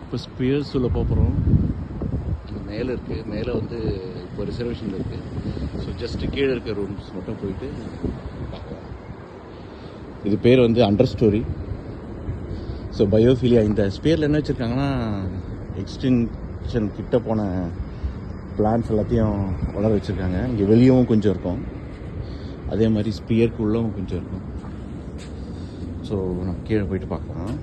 இப்போ ஸ்பியர்ஸ் உள்ள போகிறோம். மேலே இருக்குது, மேலே வந்து இப்போ ரிசர்வேஷன் இருக்குது. ஸோ ஜஸ்ட்டு கீழே இருக்க ரூம்ஸ் மட்டும் போயிட்டு பார்க்கலாம். இது பேர் வந்து அண்டர் ஸ்டோரி. ஸோ பயோஃபிலியா. இந்த ஸ்பியரில் என்ன வச்சுருக்காங்கன்னா, எக்ஸ்டிங்ஷன் கிட்ட போன பிளான்ஸ் எல்லாத்தையும் வளர வச்சுருக்காங்க. இங்கே வெளியவும் கொஞ்சம் இருக்கும், அதே மாதிரி ஸ்பியருக்கு உள்ளவும் கொஞ்சம் இருக்கும். ஸோ நம்ம கீழே போயிட்டு பார்க்கலாம்.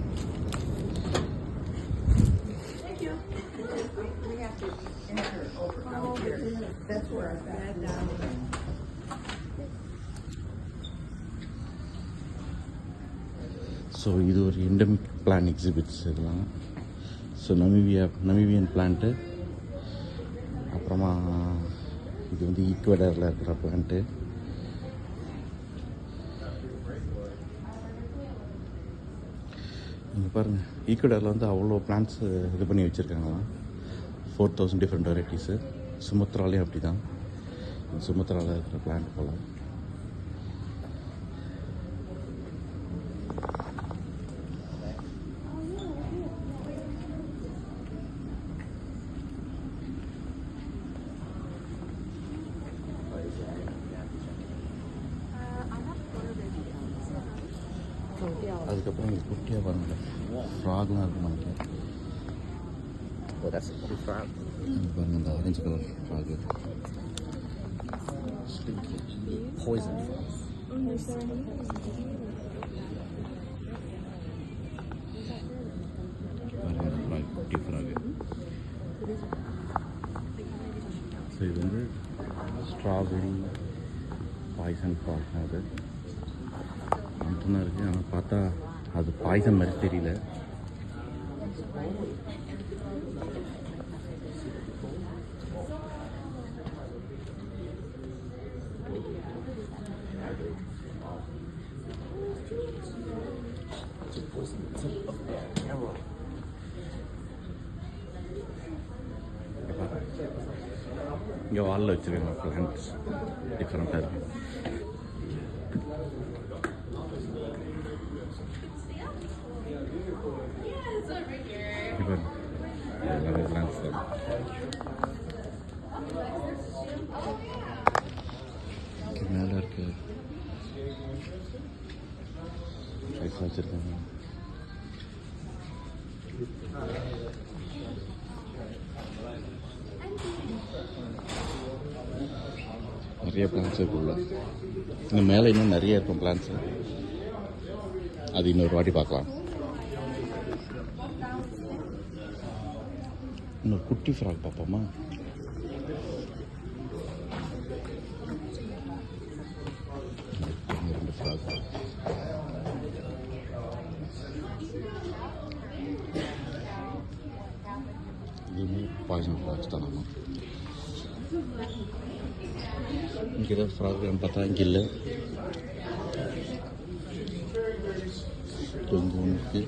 ஸோ இது ஒரு எண்டமிக் பிளான் எக்ஸிபிட்ஸ் இதெல்லாம். ஸோ நமீபியன் பிளான்ட்டு, அப்புறமா இது வந்து ஈக்குவடரில் இருக்கிற பிளான்ட்டு. இங்கே பாருங்கள், ஈக்குவடரில் வந்து அவ்வளோ பிளான்ட்ஸ் இது பண்ணி வச்சுருக்காங்களாம். 4000 டிஃப்ரெண்ட் வெரைட்டிஸு. சுமத்ராலேயும் அப்படி தான், சுமத்ராவில் இருக்கிற பிளான்ட் போல். அதுக்கப்புறம் இங்கே குட்டியாக பாருங்கள், ஃப்ராக்லாம் இருக்கும் நினைக்கிறேன். பாருங்கள், இந்த ஆரஞ்சு கலர் ஃப்ராகு. பாய்சன் பாருங்கள், ஃப்ராக், குட்டி ஃப்ராகு. ஸோ இது வந்து ஸ்ட்ராபெரி பாய்சன் ஃப்ராக் தான். அது மட்டும்தான் இருக்குது, ஆனால் பார்த்தா அது பாய்சன் மாதிரி தெரியல. இங்கே வாலில் வச்சுருக்காங்க பிளான்ட்ஸ், டிஃப்ரெண்ட்டாக இருக்குது. எல்லாமே பிளான்ட்ஸ் தான். மேலே இருக்கு வச்சுருக்காங்க. நிறைய பிளான்ஸ் இருக்குள்ள. இன்னும் மேலே இன்னும் நிறைய இருக்கும் பிளான்ஸு. அது இன்னொரு வாட்டி பார்க்கலாம். இன்னொரு குட்டி ஃப்ராக் பார்ப்போமா? ரெண்டு ஃப்ராக். இதுவுமே பாய்சன் ஃப்ராக்ஸ் தான். நம்ம இங்கே ஏதாவது ஃப்ராக் பார்த்தா இங்கே இல்லை, இங்கே ஒன்று இருக்குது.